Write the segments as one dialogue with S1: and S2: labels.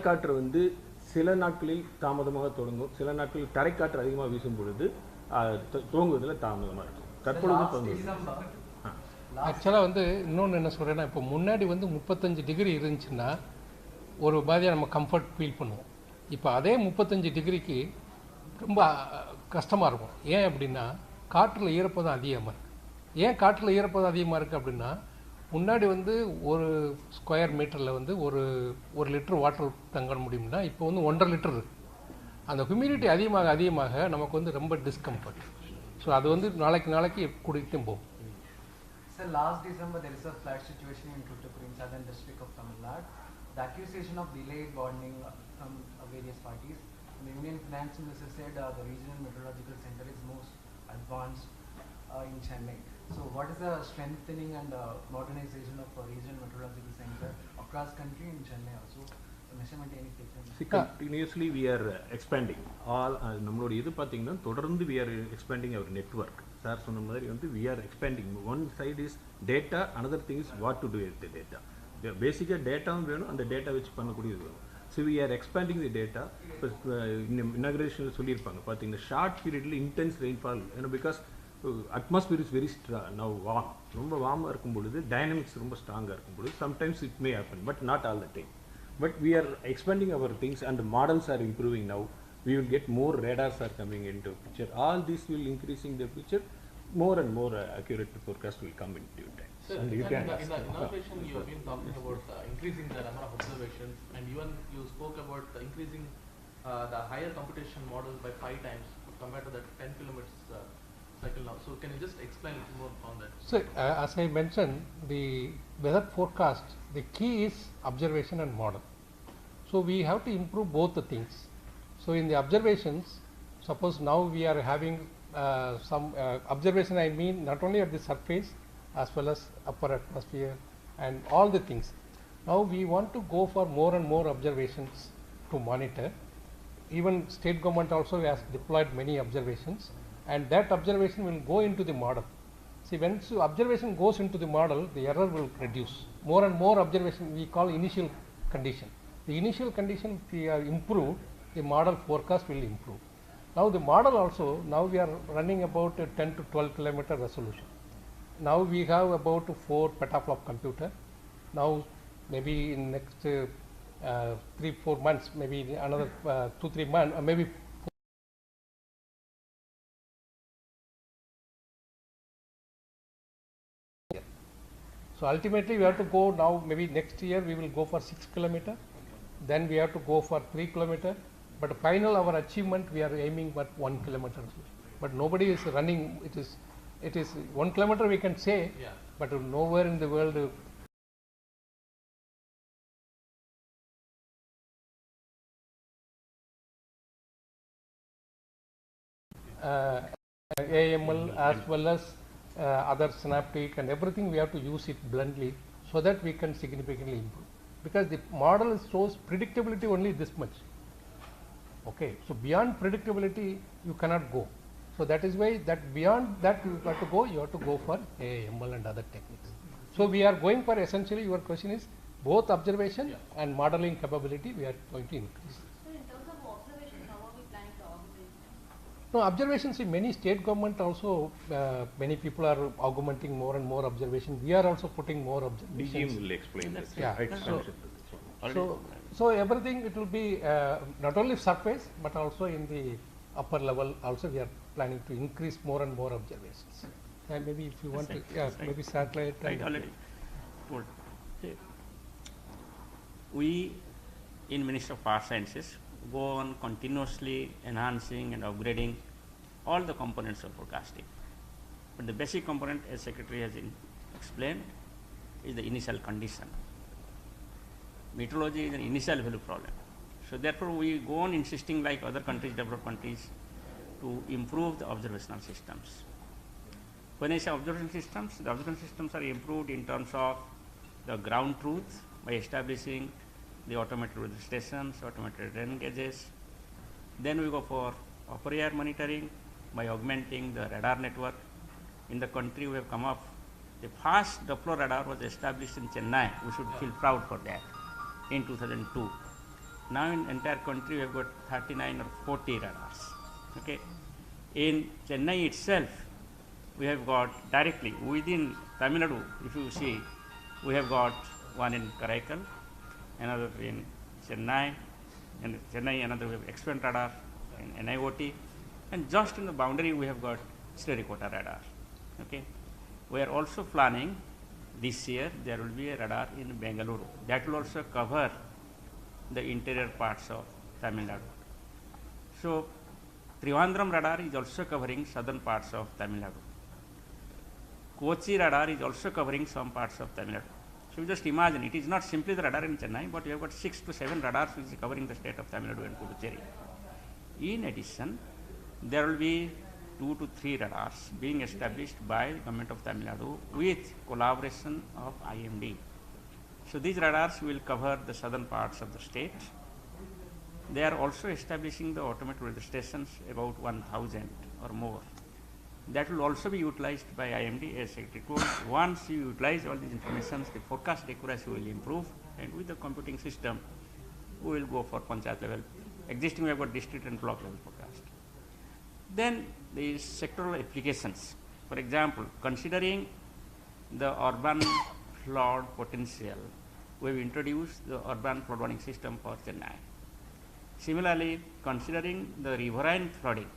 S1: காற்று வந்து சில நாட்களில் தாமதமாக தொடங்கும், சில நாட்களில் தரைக்காற்று அதிகமாக வீசும் பொழுது துவங்குவதில் தாமதமாக இருக்கும். தற்பொழுது
S2: ஆக்சுவலாக வந்து இன்னொன்று என்ன சொல்கிறேன்னா, இப்போ முன்னாடி வந்து 35 டிகிரி இருந்துச்சுன்னா ஒரு மாதிரியாக நம்ம கம்ஃபர்ட் ஃபீல் பண்ணுவோம். இப்போ அதே 35 டிகிரிக்கு ரொம்ப கஷ்டமாக இருக்கும். ஏன் அப்படின்னா காற்றில் ஈரப்பதம் அதிகமாக இருக்குது. ஏன் காற்றில் ஈரப்பதம் அதிகமாக இருக்குது அப்படின்னா, முன்னாடி வந்து ஒரு ஸ்கொயர் மீட்டரில் வந்து ஒரு லிட்டர் வாட்டர் தங்க முடியும்னா இப்போ வந்து 1.5 லிட்டர் இருக்குது. அந்த ஹியூமிடிட்டி அதிகமாக நமக்கு வந்து ரொம்ப டிஸ்கம்ஃபர்ட். ஸோ அது வந்து நாளைக்கு குடிக்கும் போகும்.
S3: Sir, last December there is a flood situation in Thoothukudi in southern district of Tamil Nadu. The accusation of delayed warning from various parties. The Union Finance Minister said the Regional Meteorological Center is most advanced in Chennai. So what is the strengthening and modernization of Regional Meteorological Center across country in Chennai also? The measurement any taken?
S1: Continuously we are expanding. All நம்மளோட இது பார்த்தீங்கன்னா தொடர்ந்து we are expanding our network. Sir சொன்ன மாதிரி வந்து we are expanding. One side is data, another thing is what to do with the data. பேசிக்காக டேட்டாவும் வேணும், அந்த டேட்டா வச்சு பண்ணக்கூடியது வேணும். So we are expanding the data. இப்போ இனாகிரேஷனில் சொல்லியிருப்பாங்க பார்த்தீங்கன்னா ஷார்ட் பீரியடில் இன்டென்ஸ் ரெயின்ஃபால், ஏன்னா because atmosphere is very now warm, ரொம்ப வார்மாக இருக்கும் பொழுது டைனமிக்ஸ் ரொம்ப ஸ்ட்ராங்காக இருக்கும் பொழுது sometimes it may happen, but not all the time. But we are expanding our things and the models are improving now. We will get more radars are coming into picture. All this will increasing the picture. More and more accurate forecast will come in due time.
S4: Sir, and you can in the innovation you have been talking about increasing the number of observations, and even you spoke about increasing the higher computation model by 5 times compared to the 10 kilometers cycle now. So can you just explain a little more on that?
S2: So as I mentioned, the weather forecast, the key is observation and model. So we have to improve both the things. So in the observations, suppose now we are having some observation, I mean not only at the surface as well as upper atmosphere and all the things. Now we want to go for more and more observations to monitor. Even state government also has deployed many observations, and that observation will go into the model. See, when observation goes into the model, the error will reduce. More and more observation we call initial condition. The initial condition, if we are improved, the model forecast will improve. Now the model also, now we are running about a 10 to 12 kilometer resolution. Now we have about 4 petaflop computer. Now maybe in next 3-4 months, maybe another 2-3 months, maybe so ultimately we have to go now, maybe next year we will go for 6 kilometer, then we have to go for 3 kilometer, but final our achievement we are aiming for 1 kilometer. But nobody is running, it is 1 kilometer we can say, yeah. But nowhere in the world AML as well as other synaptic and everything, we have to use it bluntly so that we can significantly improve, because the model shows predictability only this much. Okay, so beyond predictability you cannot go. So that is why that beyond that you have to go for AML and other techniques. So we are going for, essentially your question is both observation, yeah, and modeling capability we are going to increase.
S5: So in terms of observation, how are we planning to augment?
S2: No, observations in many state government also, many people are augmenting more and more observation. We are also putting more observations.
S1: DGM will explain this.
S2: Yeah. So everything, it will be not only surface but also in the upper level also we are planning to increase more and more observations. And maybe if you want to, yeah, maybe satellite.
S6: Right, already told. We in Ministry of Earth Sciences go on continuously enhancing and upgrading all the components of forecasting. But the basic component, as Secretary has explained, is the initial condition. Meteorology is an initial value problem. So therefore we go on insisting, like other countries, developed countries, to improve the observational systems. When I say observation systems, the observation systems are improved in terms of the ground truth by establishing the automated weather stations, automated rain gauges. Then we go for upper air monitoring by augmenting the radar network. In the country we have come up, the first Doppler radar was established in Chennai. We should feel proud for that in 2002. Now in entire country we have got 39 or 40 radars. Okay. In Chennai itself, we have got directly within Tamil Nadu, if you see, we have got one in Karaikal, another in Chennai, and Chennai another we have expand radar in NIOT, and just in the boundary we have got Sriharikota radar. Okay. We are also planning this year there will be a radar in Bengaluru that will also cover the interior parts of Tamil Nadu. So Trivandrum radar is also covering southern parts of Tamil Nadu. Kochi radar is also covering some parts of Tamil Nadu. So you just imagine, it is not simply the radar in Chennai, but you have got 6 to 7 radars which is covering the state of Tamil Nadu and Puducherry. In addition, there will be 2 to 3 radars being established by the government of Tamil Nadu with collaboration of IMD. So these radars will cover the southern parts of the state. They are also establishing the automated weather stations, about 1,000 or more. That will also be utilized by IMD as Secretary told. Once you utilize all these information, the forecast accuracy will improve, and with the computing system, we will go for Panchayat level. Existing we have got district and block level forecast. Then the sectoral applications. For example, considering the urban flood potential, we have introduced the urban flood warning system for Chennai. Similarly, considering the riverine flooding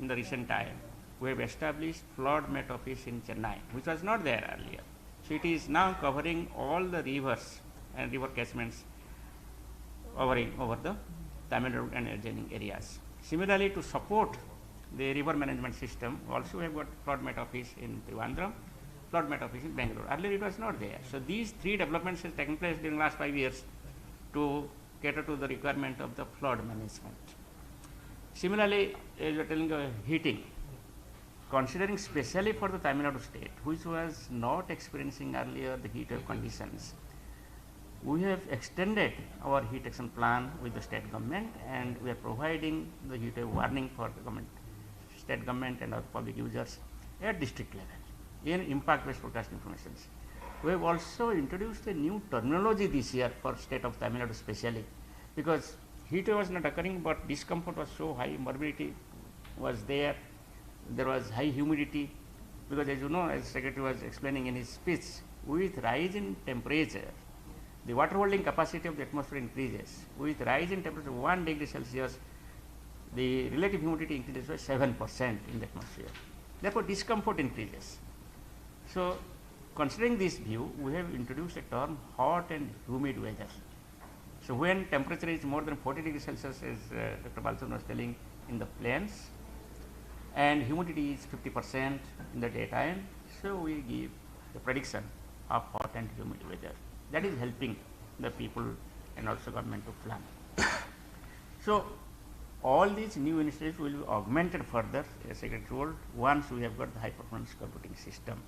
S6: in the recent time, we have established flood met office in Chennai, which was not there earlier. So it is now covering all the rivers and river catchments over the Tamil Nadu and adjoining areas. Similarly, to support the river management system, also we have got flood met office in Trivandrum, flood met office in Bangalore. Earlier it was not there. So these 3 developments have taken place during the last 5 years to cater to the requirement of the flood management. Similarly, as you are telling heating, considering specially for the Tamil Nadu state, which was not experiencing earlier the heat wave conditions, we have extended our heat action plan with the state government, and we are providing the heat wave warning for the government, state government and other public users at district level in impact-based forecast information. We have also introduced a new terminology this year for state of Tamil Nadu specially, because heat wave was not occurring, but discomfort was so high, morbidity was there was high humidity, because as you know, as Secretary was explaining in his speech, with rise in temperature, the water holding capacity of the atmosphere increases. With rise in temperature 1 degree Celsius, the relative humidity increases by 7% in the atmosphere. Therefore, discomfort increases. So, considering this view, we have introduced a term hot and humid weather. So, when temperature is more than 40 degrees Celsius, as Dr. Balchan was telling, in the plains, and humidity is 50% in the daytime, so we give the prediction of hot and humid weather. That is helping the people and also government to plan. So all these new initiatives will be augmented further, as Secretary told, once we have got the high performance computing system.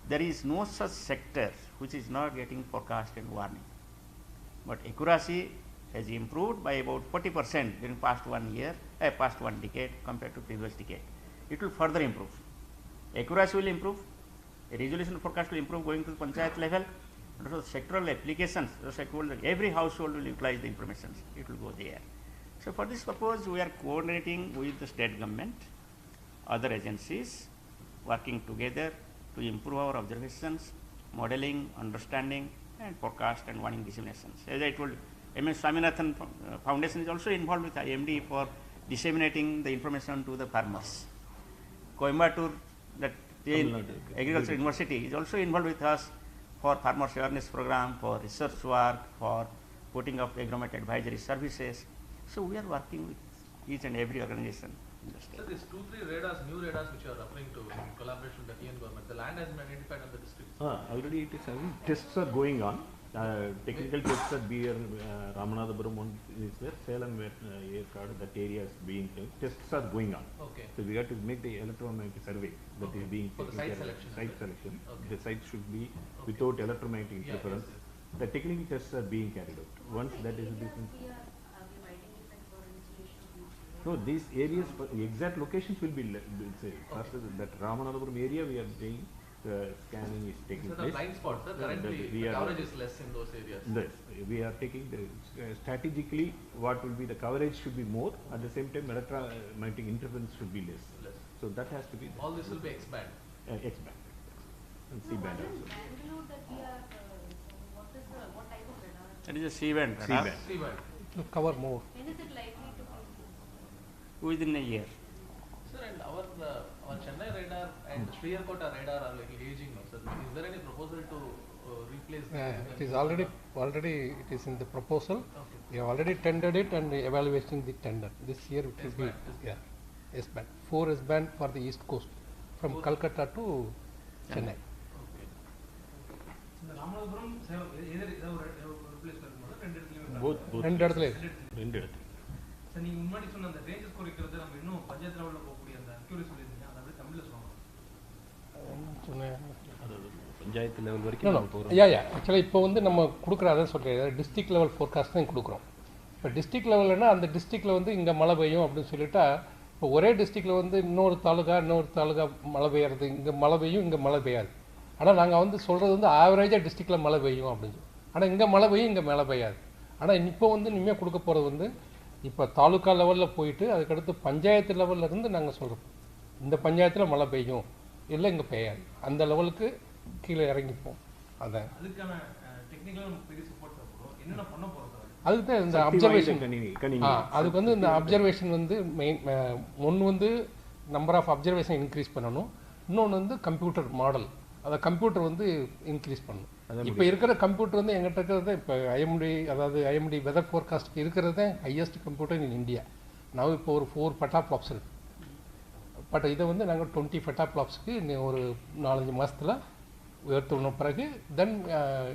S6: There is no such sector which is not getting forecast and warning, but accuracy has improved by about 40% during past 1 year, past 1 decade compared to previous decade. It will further improve. Accuracy will improve, resolution forecast will improve going to the Panchayat level, and also sectoral applications, as I told, every household will utilize the information, it will go there. So for this purpose, we are coordinating with the state government, other agencies, working together to improve our observations, modeling, understanding, and forecast and warning disseminations. As I told, MS Swaminathan Foundation is also involved with IMD for disseminating the information to the farmers. Coimbatore, that Agricultural University is also involved with us for farmers awareness program, for research work, for putting up agromet advisory services. So we are working with each and every organization in the state.
S4: So these 2-3 radars, new radars which you are referring to in collaboration with the TN government, the land has been identified on the district.
S1: Already it is having, tests are going on. Technical tests at BR Ramanathapuram one is there, Salem Aircard, that area is being, tests are going on.
S4: Okay.
S1: So we have to make the electromagnetic survey that is being
S4: for the
S1: taken
S4: site
S1: care of.
S4: selection.
S1: Site selection.
S4: Okay.
S1: The site should be without electromagnetic interference.
S4: Yes.
S1: The technical tests are being carried out. Once that is different. No, these areas, exact locations will be, say, first that Ramanathapuram area we are saying, scanning is taking
S4: So the
S1: place.
S4: blind spots, sir, currently
S1: we
S4: the
S1: are-
S4: coverage is less in those areas.
S1: Yes, we are taking the strategically what will be the coverage should be more, at the same time electromagnetic interference should be less.
S4: Less.
S1: So that has to be there.
S4: All this will be expanded.
S1: Expand and
S5: So
S1: C-band
S5: what in
S1: also.
S5: Bangalore that we are, what type of radar?
S6: That is a C-band radar.
S1: C-band.
S4: C-band.
S2: It will cover more.
S5: When is it likely to be?
S6: Within a year.
S4: Sir, and our Chennai radar and Sriyakota radar are like aging now, sir. Is there any proposal to replace them?
S2: It is already it is in the proposal.
S4: Okay.
S2: We have already tendered it and evaluating the tender. This year it will be
S4: S-band.
S2: S-band. 4 S-band for the east coast from
S4: Four.
S2: Calcutta to Chennai.
S4: Okay.
S7: இந்த ராமநாதபுரம் சேலம் எதிர் ஏதாவது ஒரு replace பண்ணும்போது ரெண்டு இடத்துலையுமே
S1: Both.
S2: ரெண்டு இடத்துல
S1: ரெண்டு இடத்துல.
S7: சார் நீங்கள் முன்னாடி சொன்ன அந்த ரேஞ்சஸ் குறைக்கிறது நம்ம இன்னும் பஞ்சாயத்து லெவலில் போகக்கூடிய அந்த அக்யூரேசி சொல்லியிருந்தீங்க அதை அப்படியே தமிழில் சொல்லுவாங்க
S1: அதாவது பஞ்சாயத்து லெவல்
S2: No,
S1: வரைக்கும்
S2: no.
S1: நம்ம போகிறோம்.
S2: ஆக்சுவலாக இப்போ வந்து நம்ம கொடுக்குற அதான் சொல்கிறேன் டிஸ்ட்ரிக்ட் லெவல் ஃபோர்காஸ்ட் தான் கொடுக்குறோம். இப்போ டிஸ்ட்ரிக்ட் லெவல்னா அந்த டிஸ்ட்ரிக்டில் வந்து இங்கே மழை பெய்யும் அப்படின்னு சொல்லிட்டா இப்போ ஒரே டிஸ்ட்ரிக்டில் வந்து இன்னொரு தாலுகா மழை பெய்யறது இங்கே மழை பெய்யும் இங்கே மழை பெய்யாது. ஆனால் நாங்கள் வந்து சொல்கிறது வந்து ஆவரேஜாக டிஸ்ட்ரிக்டில் மழை பெய்யும் அப்படின்னு சொல்லி. ஆனால் இங்கே மழை பெய்யும் இங்கே மழை பெய்யாது. ஆனால் இப்போ வந்து இனிமேல் கொடுக்க போகிறது வந்து இப்போ தாலுகா லெவலில் போயிட்டு அதுக்கடுத்து பஞ்சாயத்து லெவலில் இருந்து நாங்கள் சொல்கிறோம் இந்த பஞ்சாயத்தில் மழை பெய்யும் இல்லை இங்கே பெய்யாது அந்த லெவலுக்கு கீழே இறங்கிப்போம். அதான்
S7: அதுக்கான டெக்னிக்கலாக நமக்கு பெரிய சப்போர்ட் தேவைப்படும் என்னென்ன பண்ண போகிறோம்
S2: அதுக்கு தான் இந்த
S1: சக்தி
S2: அப்சர்வேஷன்
S1: வாய்ந்த கணினி.
S2: அதுக்கு வந்து இந்த அப்சர்வேஷன் வந்து மெயின் ஒன்று வந்து நம்பர் ஆஃப் அப்சர்வேஷன் இன்க்ரீஸ் பண்ணணும். இன்னொன்று வந்து கம்ப்யூட்டர் மாடல் அதை கம்ப்யூட்டர் வந்து இன்க்ரீஸ் பண்ணணும். இப்போ இருக்கிற கம்ப்யூட்டர் வந்து எங்கிட்ட இருக்கிறது இப்போ ஐஎம்டி வெதர் ஃபோர்காஸ்ட்டுக்கு இருக்கிறது ஹையஸ்ட் கம்ப்யூட்டர் இன் இந்தியா. நான் இப்போ ஒரு 4 பெட்டாஃப்ளாப்ஸ் இருக்கு. பட் இதை வந்து நாங்கள் 20 பெட்டாஃப்ளாப்ஸ்க்கு இன்னும் ஒரு 4-5 மாதத்தில் உயர்த்தணும். பிறகு தென்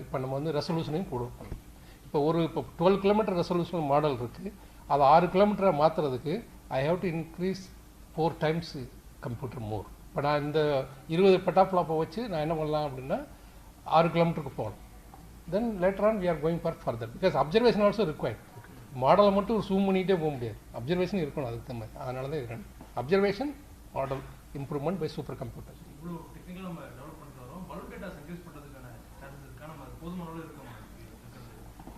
S2: இப்போ நம்ம வந்து ரெசல்யூஷனையும் கொடுப்போம். இப்போ 12 கிலோமீட்டர் ரெசல்யூஷன் மாடல் இருக்குது. அதை 6 கிலோமீட்டரை மாற்றுறதுக்கு I have to increase 4 times computer more. இப்போ நான் இந்த 20 பெட்டாஃப்ளாப்பை வச்சு நான் என்ன பண்ணலாம் அப்படின்னா 6 கிலோமீட்டருக்கு போகணும். Then later on we are going for further because observation also required. மாடலை மட்டும் ஒரு ஜூம் பண்ணிகிட்டே போக முடியாது. அப்சர்வேஷன் இருக்கணும் அதுக்கு தகுந்த மாதிரி. அதனால தான் இருக்கணும் observation model improvement by super computer.
S7: இவ்வளோ டெக்னிக்கலாக நம்ம டெவலப் பண்ணிட்டு வரோம். பலூன் டேட்டாஸ் இன்க்ரீஸ் பண்ணுறதுக்கான சான்சஸ் இருக்கா? நம்ம அது போதுமான அளவு இருக்கோம்.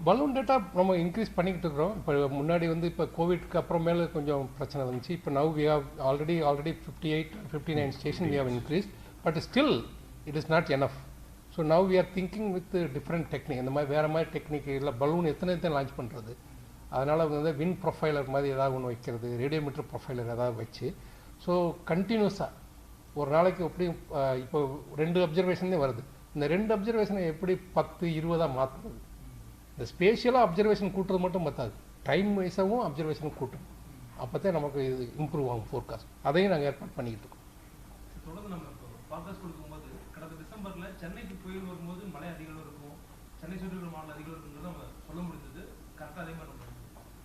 S2: பலூன் டேட்டா நம்ம இன்க்ரீஸ் பண்ணிக்கிட்டு இருக்கிறோம். இப்போ முன்னாடி வந்து இப்போ கோவிட்க்கு அப்புறமேல கொஞ்சம் பிரச்சனை வந்துச்சு. இப்போ now we have already 59 station we have increase but still it is not enough. So now we are thinking with different technique. இந்த மாதிரி வேறு மாதிரி டெக்னிக் இல்லை பலூன் எத்தனை லான்ச் பண்ணுறது. அதனால் வந்து வின் ப்ரொஃபைலர் மாதிரி ஏதாவது ஒன்று வைக்கிறது ரேடியோமீட்டர் ப்ரொஃபைலர் ஏதாவது வச்சு ஸோ கண்டினியூஸாக ஒரு நாளைக்கு எப்படியும் இப்போ 2 அப்சர்வேஷன் வருது. இந்த 2 அப்சர்வேஷனை எப்படி 10-20 மாற்றுறது. இந்த ஸ்பேஷியலாக அப்சர்வேஷன் கூட்டுறது மட்டும் பத்தாது டைம் வைஸாகவும் அப்சர்வேஷன் கூட்டணும். அப்போ தான் நமக்கு இது இம்ப்ரூவ் ஆகும் ஃபோர்காஸ்ட். அதையும் நாங்கள் ஏற்பாடு பண்ணிக்கிட்டு இருக்கோம்.
S7: தொடர்ந்து நம்ம பாட்காஸ்ட் கொடுக்கும்போது கடந்த டிசம்பரில் சென்னைக்கு புயல் வரும்போது மழை அதிகம் இருக்கும், சென்னை சுற்றியுள்ள மாநில அதிகம் இருக்குங்கிறது நம்ம சொல்ல முடிஞ்சது. கரெக்டாக அதே மாதிரி நம்ம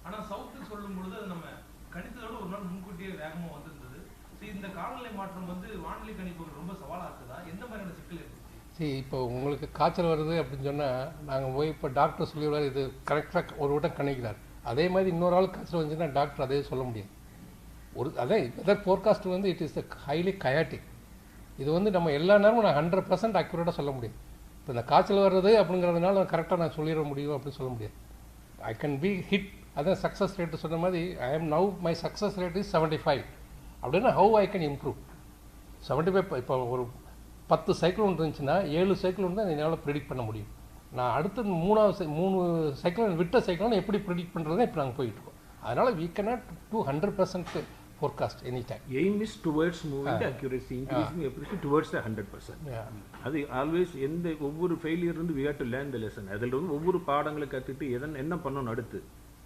S7: ஆனால் சவுத்துக்கு சொல்லும் பொழுது அது நம்ம கணித்ததோடு ஒரு நாள் முன்கூட்டியே வேகமாக வந்திருந்தது. ஸோ இந்த காலநிலை மாற்றம் வந்து வானிலை கணிப்புகள் ரொம்ப சவாலாக இருக்குதா? எந்த மாதிரியான சிக்கல் இருக்கு?
S2: சரி இப்போ உங்களுக்கு காய்ச்சல் வருது அப்படின்னு சொன்னால் நாங்கள் போய் இப்போ டாக்டர் சொல்லிடுவார் இது கரெக்டாக ஒரு விட்டம் கணிக்கிறார். அதே மாதிரி இன்னொரு ஆள் காய்ச்சல் வந்துச்சுன்னா டாக்டர் அதே சொல்ல முடியாது. அதே வெதர் ஃபோர்காஸ்ட் வந்து இட் இஸ் ஹைலி கயாட்டிக். இது வந்து நம்ம எல்லா நேரமும் நான் 100% அக்யூரேட்டாக சொல்ல முடியும். இப்போ இந்த காய்ச்சல் வர்றது அப்படிங்கிறதுனால கரெக்டாக நான் சொல்லிட முடியும் அப்படின்னு சொல்ல முடியாது. I can be hit. அதான் சக்ஸஸ் ரேட்டு சொன்ன மாதிரி ஐ ஆம் now my success rate is 75 அப்படின்னா ஹவு ஐ கேன் இம்ப்ரூவ் 75. இப்போ ஒரு 10 சைக்கிள் இருந்துச்சுன்னா 7 சைக்கிள் தான் என்னால் ப்ரிடிக்ட் பண்ண முடியும். நான் அடுத்த 3 சைக்கிள் விட்ட சைக்கிள் எப்படி ப்ரிடிக்ட் பண்ணுறதுன்னு இப்போ நாங்கள் போயிட்டுருக்கோம். அதனால் we cannot do 100% forecast any time.
S1: Aim is towards moving the accuracy, increasing accuracy towards the 100%. அது ஆல்வேஸ் ஒவ்வொரு ஃபெயிலியர் இருந்து we have to learn the lesson. அதில் வந்து ஒவ்வொரு பாடங்களை கற்றுட்டு என்ன பண்ணணும் அடுத்து.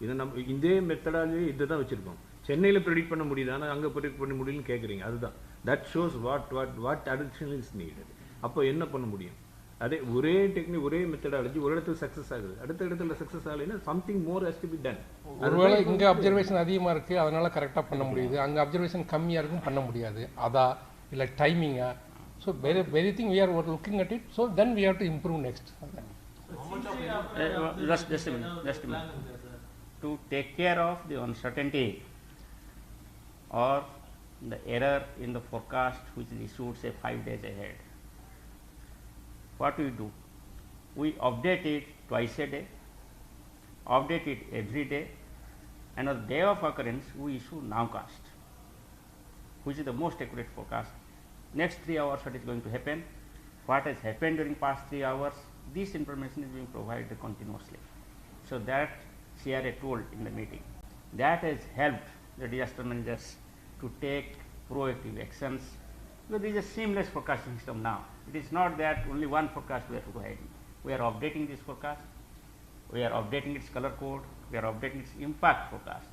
S1: இதை நம்ம இதே மெத்தடாலே இதை தான் வச்சுருக்கோம். சென்னையில் ப்ரெடிக்ட் பண்ண முடியுது ஆனால் அங்கே ப்ரெடிக்ட் பண்ண முடியும்னு கேட்குறீங்க. அதுதான் that shows what additional is needed. அப்போ என்ன பண்ண முடியும். அதே ஒரே டெக்னிக் ஒரே மெத்தடாலஜி ஒரு இடத்துல சக்ஸஸ் ஆகுது, அடுத்த இடத்துல சக்ஸஸ் ஆகலைன்னா something more has to be done.
S2: ஒருவேளை இங்கே அப்சர்வேஷன் அதிகமாக இருக்குது அதனால் கரெக்டாக பண்ண முடியுது, அங்கே அப்சர்வேஷன் கம்மியாக இருக்கும் பண்ண முடியாது. அதா இல்லை டைமிங்கா. So very thing we are looking at it. So then we have to improve next.
S6: Just a minute. To take care of the uncertainty or the error in the forecast which is issued say 5 days ahead, what we do? We update it twice a day, update it every day, and on the day of occurrence we issue nowcast, which is the most accurate forecast. Next 3 hours what is going to happen, what has happened during past 3 hours, this information is being provided continuously. So that CRA told in the meeting, that has helped the disaster managers to take proactive actions. So there is a seamless forecasting system now. It is not that only one forecast we are providing. We are updating this forecast, we are updating its color code, we are updating its impact forecast.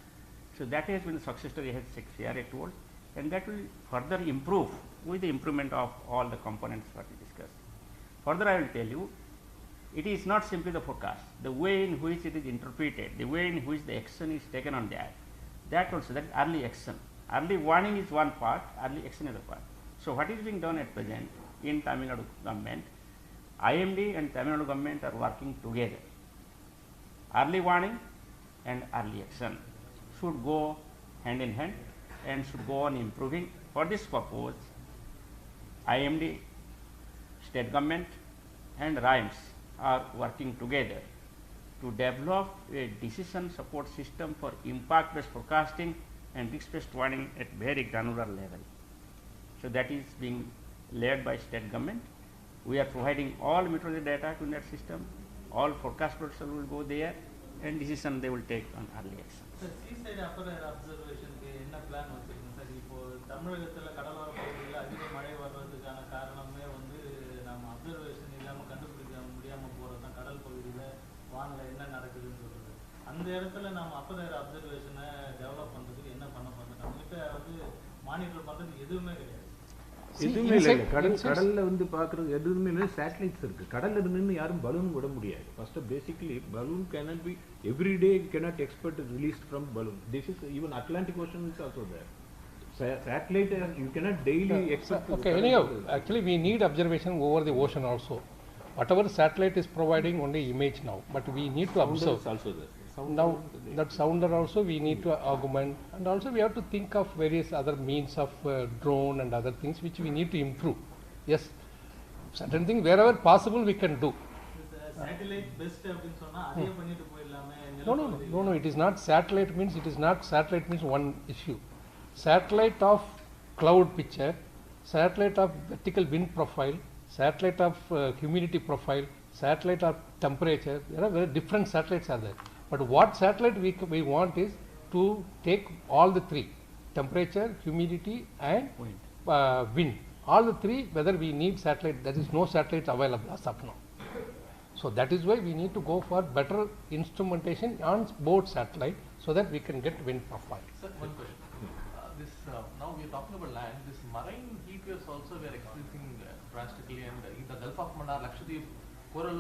S6: So that has been the success story has CRA told, and that will further improve with the improvement of all the components what we discussed. Further I will tell you, it is not simply the forecast, the way in which it is interpreted, the way in which the action is taken on that also, that is early action. Early warning is one part, early action is a part. So what is being done at present in Tamil Nadu government, IMD and Tamil Nadu government are working together. Early warning and early action should go hand in hand and should go on improving. For this purpose, IMD, state government and RIMES are working together to develop a decision support system for impact based forecasting and risk based warning at very granular level. So that is being led by state government. We are providing all meteorology data to that system, all forecast production will go there, and decision they will take on early action.
S4: Sir, seaside upper air observation என்ன plan வச்சிருக்கீங்க sir? இப்போ தமிழகத்துல கடலோர பகுதியில் அதிக மழை வர்றதுக்கான காரணமே வந்து நம்ம அப்சர்வேஷன் இல்லாம கண்டுபிடிக்க முடியாம போறதுதான். கடல் பகுதியில் வானிலை என்ன நடக்குதுன்னு சொல்றது, அந்த இடத்துல நம்ம அப்பர் ஏர் அப்சர்வேஷனை டெவலப் பண்றதுக்கு என்ன பண்ண போறோம்? நம்மகிட்ட வந்து மானிட்டர் பண்றதுக்கு எதுவுமே கிடையாது.
S1: எதுவுமே இல்லை. கடல்ல வந்து பார்க்குறது எதுவுமே இல்லை. சேட்டலைட்ஸ் இருக்குது. கடலில் நின்று யாரும் பலூன் விட முடியாது. First basically balloon cannot be every day cannot expect released from balloon. This is even Atlantic Ocean is also there. Satellite you cannot daily expect.
S2: Okay, anyhow, actually we need observation over the ocean also. Whatever satellite is providing only image now, but we need to observe.
S1: Also there.
S2: Now that sounder also we need to augment, and also we have to think of various other means of drone and other things which we need to improve. Yes, certain things wherever possible we can do.
S4: Satellite best அப்படினு சொன்னா அதே பண்ணிட்டு போயிடலாமே.
S2: No, it is not satellite means one issue. Satellite of cloud picture, satellite of vertical wind profile, satellite of humidity profile, satellite of temperature. There are very different satellites are there. But what satellite we want is to take all the three, temperature, humidity and wind. All the three, whether we need satellite, there is no satellite available as of now. So that is why we need to go for better instrumentation on board satellite so that we can get wind profile.
S4: Sir, one question. Now we are talking about land. This marine heat waves also we are experiencing drastically, and in the Gulf of Mannar, Lakshadweep, coral,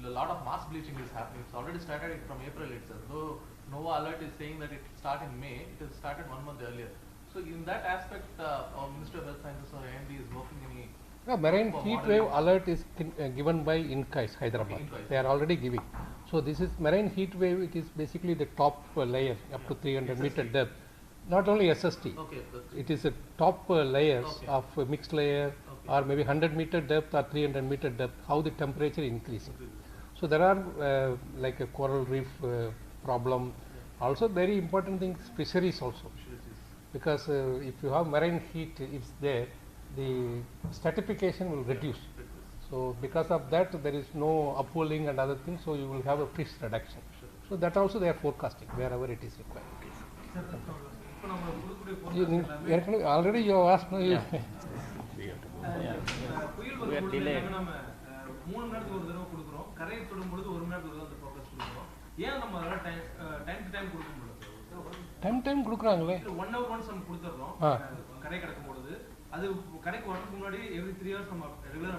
S4: a lot of mass bleaching is happening. It's already started from April itself. Though NOAA alert is saying that it started in May, it has started 1 month earlier. So in that aspect, our Minister of Health Sciences or AMD is working any.
S2: Marine heat wave alert is given by INCAIS, Hyderabad.
S4: Okay, INCAIS.
S2: They are already giving. So this is marine heat wave. It is basically the top layer up to 300 meter depth. Not only SST,
S4: Okay,
S2: it is a top layers of mixed layer, or maybe 100 meter depth or 300 meter depth, how the temperature increasing. So there are like a coral reef problem. Also very important thing is fisheries also, because if you have marine heat is there, the stratification will reduce. So because of that there is no upwelling and other things, so you will have a fish reduction. So that also they are forecasting wherever it is required. Already you have asked.
S7: புயல் வரும்போது நம்ம 3 மணி நேரத்துக்கு ஒரு தடவை கொடுக்குறோம், கரையை தொடும் பொழுது 1 மணி நேரத்துக்கு அந்த ஃபோக்கஸ் கொடுக்குறோம். ஏன் நம்ம அதெல்லாம் டைம் டு டைம் கொடுக்க முடியல?
S2: டைம் கொடுக்குறாங்களே.
S7: 1 hour once நம்ம கொடுத்துறோம் கரை கடக்கும் பொழுது. அது கரைக்கு வரதுக்கு முன்னாடி every 3 hours நம்ம ரெகுலரா